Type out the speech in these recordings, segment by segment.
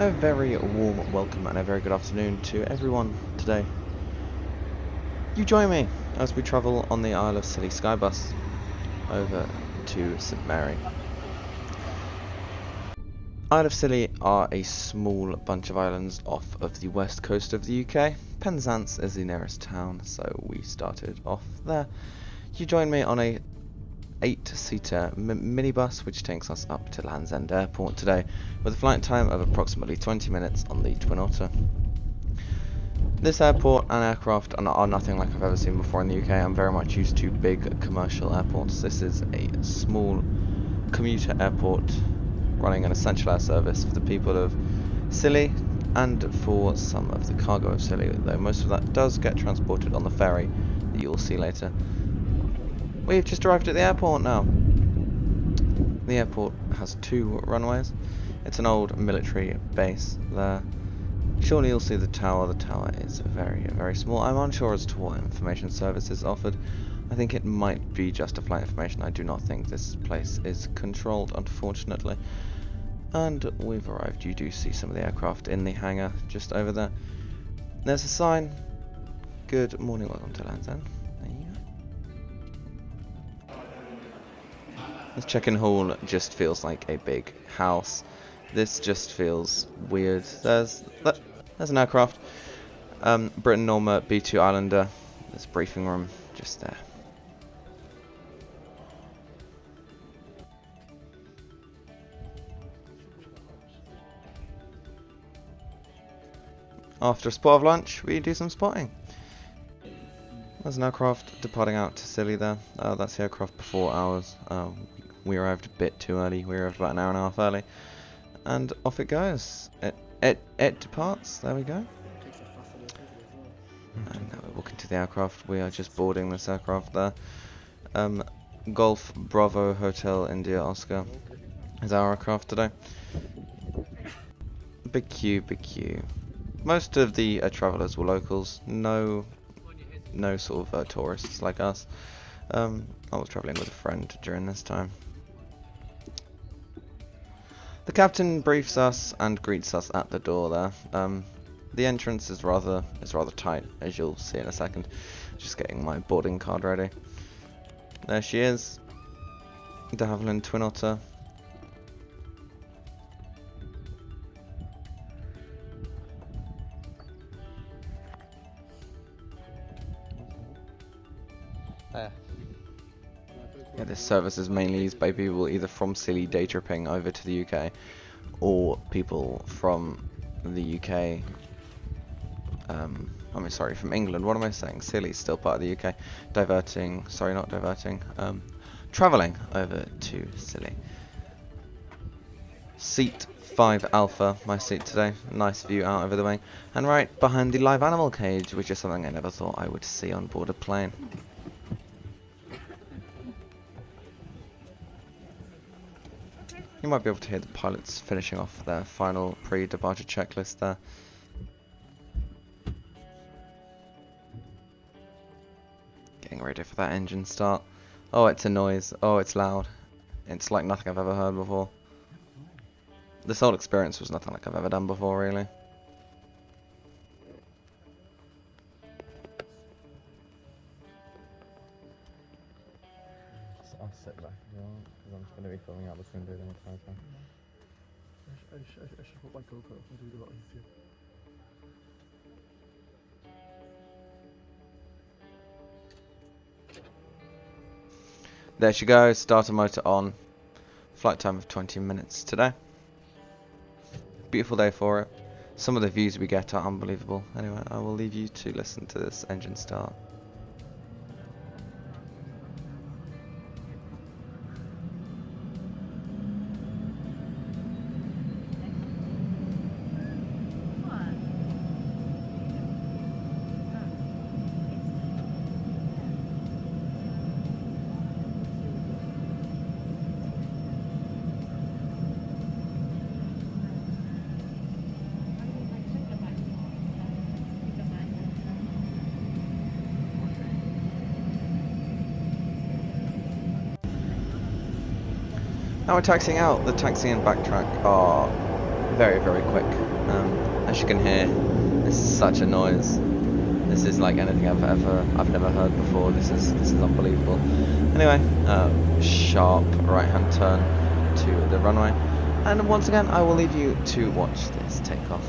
A very warm welcome and a very good afternoon to everyone today. You join me as we travel on the Isle of Scilly Skybus over to St Mary. Isle of Scilly are a small bunch of islands off of the west coast of the UK. Penzance is the nearest town, so we started off there. You join me on a 8-seater minibus which takes us up to Land's End Airport today, with a flight time of approximately 20 minutes on the Twin Otter. This airport and aircraft are nothing like I've ever seen before in the UK. I'm very much used to big commercial airports. This is a small commuter airport running an essential air service for the people of Scilly and for some of the cargo of Scilly, though most of that does get transported on the ferry that you will see later. We've just arrived at the airport now. The airport has 2 runways. It's an old military base there. Surely you'll see the tower. The tower is very, very small. I'm unsure as to what information service is offered. I think it might be just a flight information. I do not think this place is controlled, unfortunately. And we've arrived. You do see some of the aircraft in the hangar just over there. There's a sign. Good morning, welcome to Land's End. There you go. This check-in hall just feels like a big house. This just feels weird. There's an aircraft. Britain Norma B2 Islander. There's a briefing room just there. After a spot of lunch, we do some spotting. There's an aircraft departing out to Scilly there. That's the aircraft before ours. We arrived a bit too early. We arrived about an hour and a half early. And off it goes. It departs. There we go. And now we're walking to the aircraft. We are just boarding this aircraft there. Golf Bravo Hotel India Oscar is our aircraft today. Big queue, big queue. Most of the travellers were locals. No sort of tourists like us. I was travelling with a friend during this time. The captain briefs us and greets us at the door there. The entrance is rather tight, as you'll see in a second. Just getting my boarding card ready. There she is, de Havilland Twin Otter. Yeah, this service is mainly used by people either from Scilly day tripping over to the UK, or people from the UK. From England. What am I saying? Scilly's still part of the UK. Travelling over to Scilly. Seat 5 Alpha, my seat today. Nice view out over the wing, and right behind the live animal cage, which is something I never thought I would see on board a plane. You might be able to hear the pilots finishing off their final pre-departure checklist there. Getting ready for that engine start. Oh, it's a noise. Oh, it's loud. It's like nothing I've ever heard before. This whole experience was nothing like I've ever done before, really. I'll sit back as well, because I'm just going to be filming out this window the entire time. I should put my GoPro, it'll do it a lot easier. There she goes, starter motor on. Flight time of 20 minutes today. Beautiful day for it. Some of the views we get are unbelievable. Anyway, I will leave you to listen to this engine start. Now we're taxiing out. The taxi and backtrack are very, very quick. As you can hear, this is such a noise. This is like anything I've never heard before. This is unbelievable. Anyway, sharp right-hand turn to the runway, and once again I will leave you to watch this takeoff.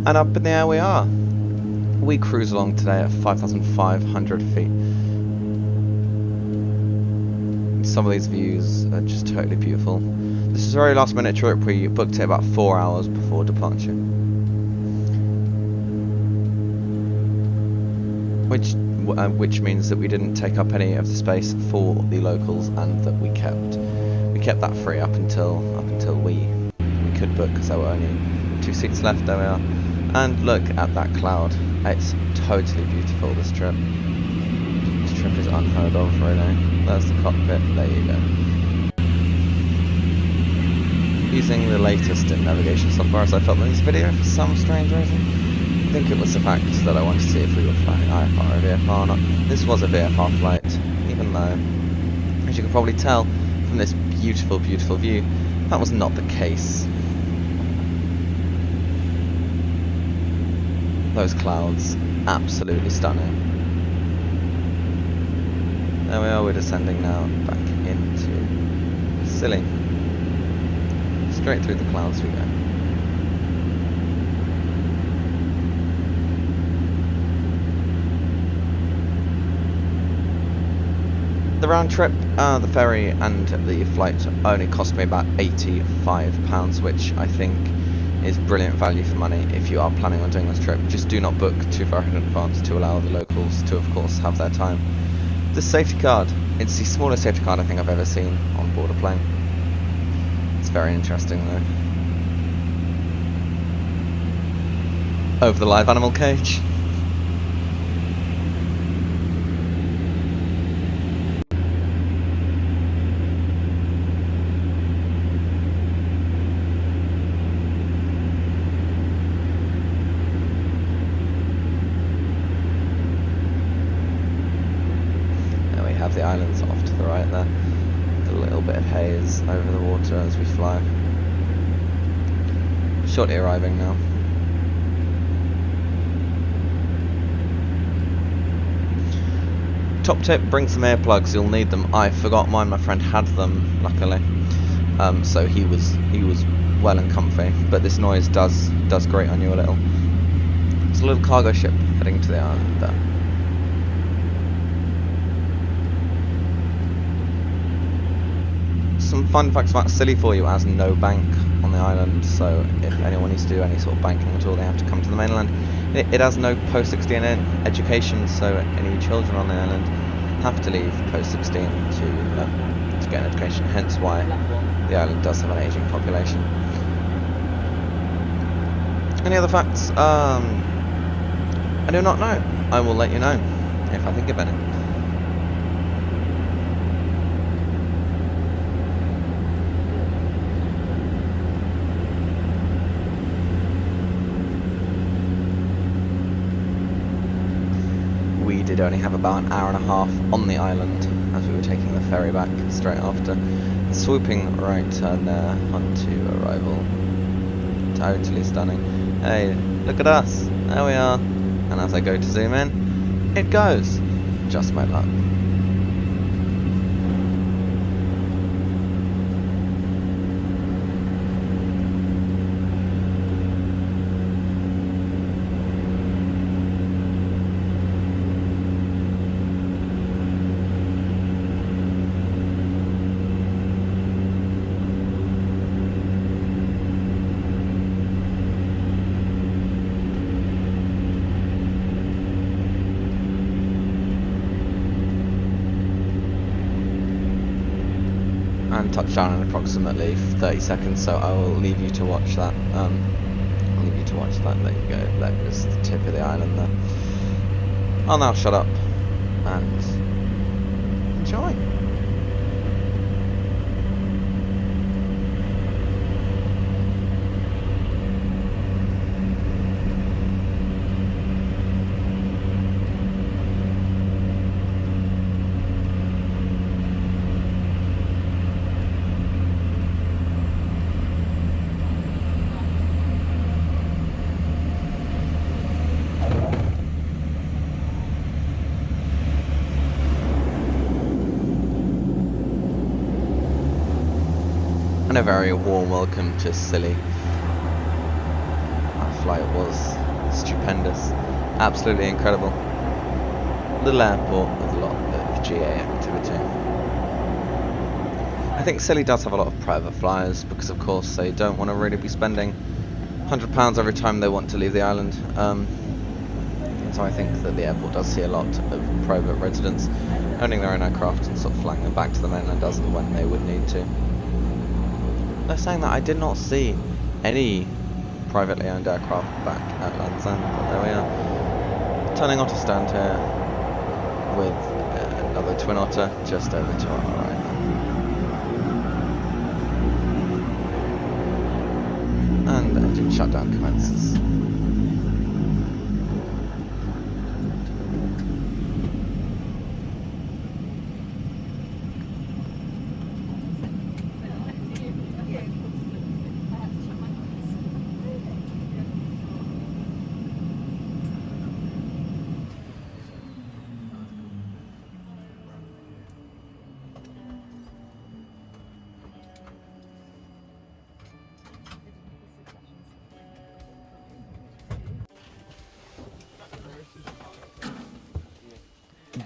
And up in the air we are. We cruise along today at 5,500 feet. Some of these views are just totally beautiful. This is a very last minute trip. We booked it about 4 hours before departure. Which means that we didn't take up any of the space for the locals, and that we kept that free up until we could book, because there were only 2 seats left. There we are. And look at that cloud. It's totally beautiful, this trip. This trip is unheard of, really. There's the cockpit, there you go. Using the latest in navigation software as I filmed this video for some strange reason. I think it was the fact that I wanted to see if we were flying IFR or VFR or not. This was a VFR flight, even though, as you can probably tell from this beautiful, beautiful view, that was not the case. Those clouds, absolutely stunning. There we are, we're descending now back into Scilly. Straight through the clouds we go. The round trip, the ferry and the flight only cost me about £85, which I think is brilliant value for money if you are planning on doing this trip. Just do not book too far in advance to allow the locals to, of course, have their time. The safety card, it's the smallest safety card I think I've ever seen on board a plane. It's very interesting though. Over the live animal cage. The islands off to the right there. A little bit of haze over the water as we fly. Shortly arriving now. Top tip, bring some earplugs, you'll need them. I forgot mine, my friend had them, luckily. So he was well and comfy, but this noise does grate on you a little. It's a little cargo ship heading to the island there. Some fun facts about Scilly for you: as no bank on the island, so if anyone needs to do any sort of banking at all, they have to come to the mainland. It has no post-16 education, so any children on the island have to leave post-16 to get an education, hence why the island does have an ageing population. Any other facts? I do not know. I will let you know if I think of any. We did only have about an hour and a half on the island as we were taking the ferry back straight after. Swooping right turn there onto arrival. Totally stunning. Hey, look at us. There we are. And as I go to zoom in, it goes. Just my luck. and touchdown in approximately 30 seconds, so I will leave you to watch that. I'll leave you to watch that. There you go. That is the tip of the island there. I'll now shut up and enjoy. And a very warm welcome to Scilly. Our flight was stupendous, absolutely incredible. Little airport with a lot of GA activity. I think Scilly does have a lot of private flyers because, of course, they don't want to really be spending £100 every time they want to leave the island. So I think that the airport does see a lot of private residents owning their own aircraft and sort of flying them back to the mainland as and when they would need to. They're saying that I did not see any privately owned aircraft back at Land's End, but there we are. Turning onto stand here with another Twin Otter just over to our right now. And engine shutdown commences.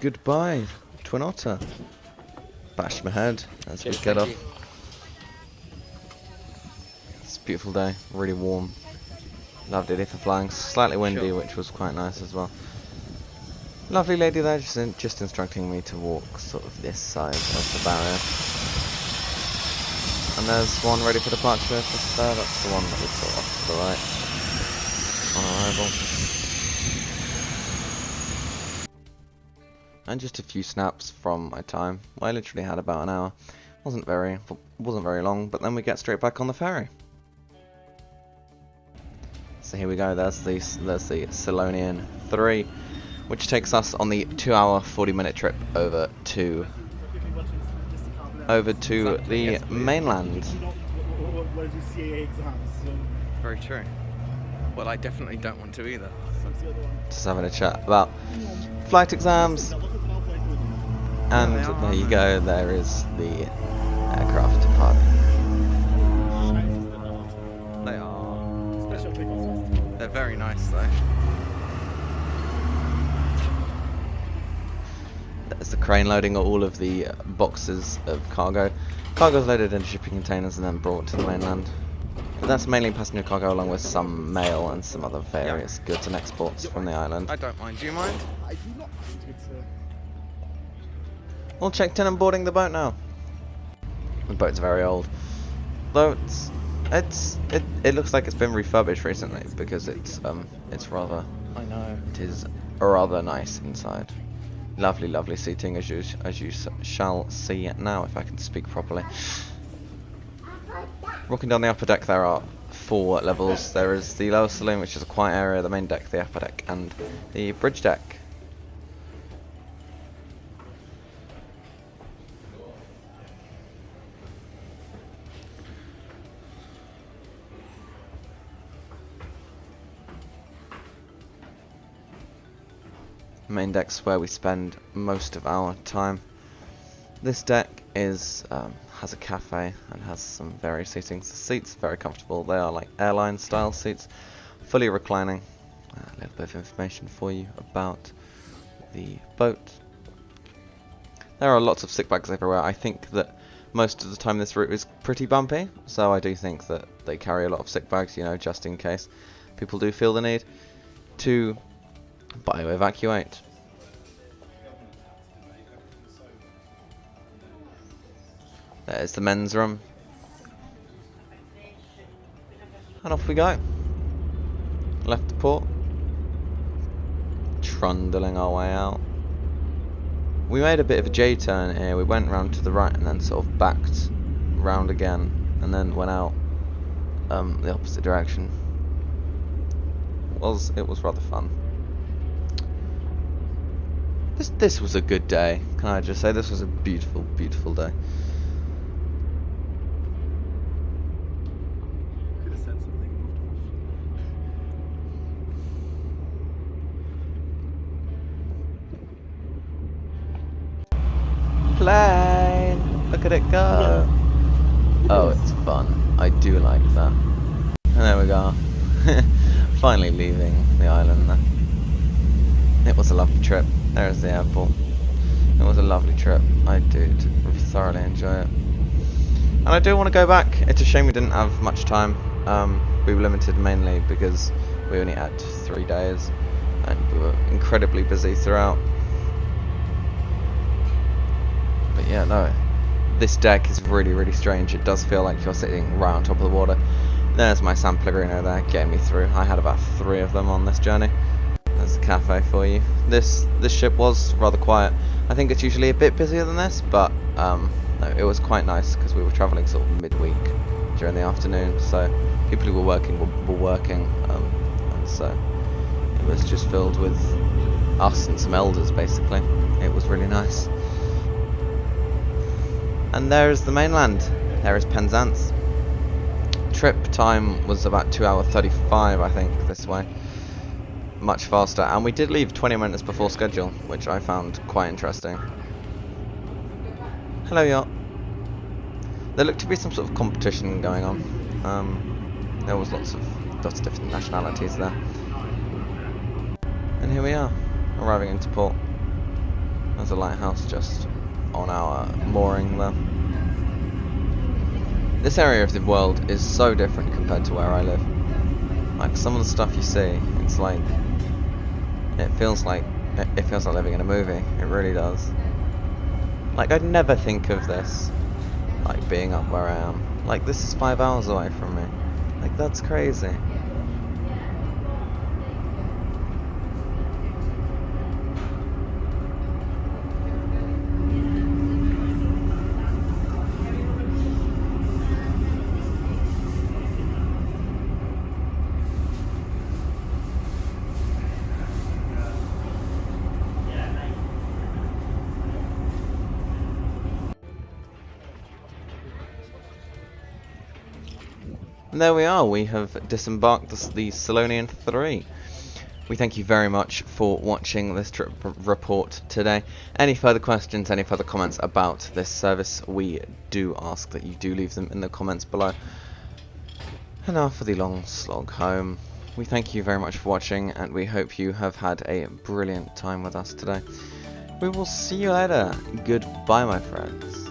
Goodbye, Twin Otter. Bash my head as we get off. It's a beautiful day, really warm. Lovely day for flying. Slightly windy, which was quite nice as well. Lovely lady there, just instructing me to walk sort of this side of the barrier. And there's one ready for departure just there. That's the one that we saw off to the right on arrival. And just a few snaps from my time. Well, I literally had about an hour. Wasn't very long, but then we get straight back on the ferry. So here we go. There's the Scillonian 3, which takes us on the 2-hour 40-minute trip over to the mainland. Very true. Well, I definitely don't want to either. Just having a chat about flight exams. And there you go, there is the aircraft departing. They are. They're very nice though. There's the crane loading all of the boxes of cargo. Cargo's loaded into shipping containers and then brought to the mainland. But that's mainly passenger cargo along with some mail and some other various goods and exports from the island. I don't mind. Do you mind? I do not mind. It's All checked in and boarding the boat now. The boat's very old, though it looks like it's been refurbished recently because it's rather. I know. It is rather nice inside. Lovely, lovely seating as you shall see now if I can speak properly. Walking down the upper deck, there are 4 levels. There is the lower saloon, which is a quiet area, the main deck, the upper deck, and the bridge deck. Main deck's where we spend most of our time. This deck is has a cafe and has some various seatings. The seats are very comfortable. They are like airline style seats, fully reclining. A little bit of information for you about the boat. There are lots of sick bags everywhere. I think that most of the time this route is pretty bumpy, so I do think that they carry a lot of sick bags, you know, just in case people do feel the need to bioevacuate. There's the men's room. And off we go. Left the port. Trundling our way out. We made a bit of a J-turn here. We went round to the right and then sort of backed round again. And then went out the opposite direction. It was rather fun. This was a good day. Can I just say this was a beautiful, beautiful day. Could have said something. Plane! Look at it go! Oh, it's fun. I do like that. And there we go. Finally leaving the island there. It was a lovely trip. There's the airport. It was a lovely trip. I did thoroughly enjoy it. And I do want to go back. It's a shame we didn't have much time. We were limited mainly because we only had 3 days. And we were incredibly busy throughout. But yeah, no. This deck is really, really strange. It does feel like you're sitting right on top of the water. There's my San Pellegrino there, getting me through. I had about 3 of them on this journey. There's a cafe for you. This ship was rather quiet. I think it's usually a bit busier than this, but no, it was quite nice because we were travelling sort of midweek during the afternoon. So people who were working were working, and so it was just filled with us and some elders basically. It was really nice. And there's the mainland. There is Penzance. Trip time was about 2 hours 35, I think, this way. Much faster, and we did leave 20 minutes before schedule, which I found quite interesting. Hello, yacht. There looked to be some sort of competition going on. There was lots of different nationalities there. And here we are, arriving into port. There's a lighthouse just on our mooring there. This area of the world is so different compared to where I live. Like some of the stuff you see, it's like it feels like living in a movie. It really does. Like I'd never think of this like being up where I am. Like this is 5 hours away from me. Like that's crazy. And there we are, we have disembarked the Scilllonian 3. We thank you very much for watching this trip report today. Any further questions, any further comments about this service, we do ask that you do leave them in the comments below. And now for the long slog home. We thank you very much for watching, and we hope you have had a brilliant time with us today. We will see you later. Goodbye, my friends.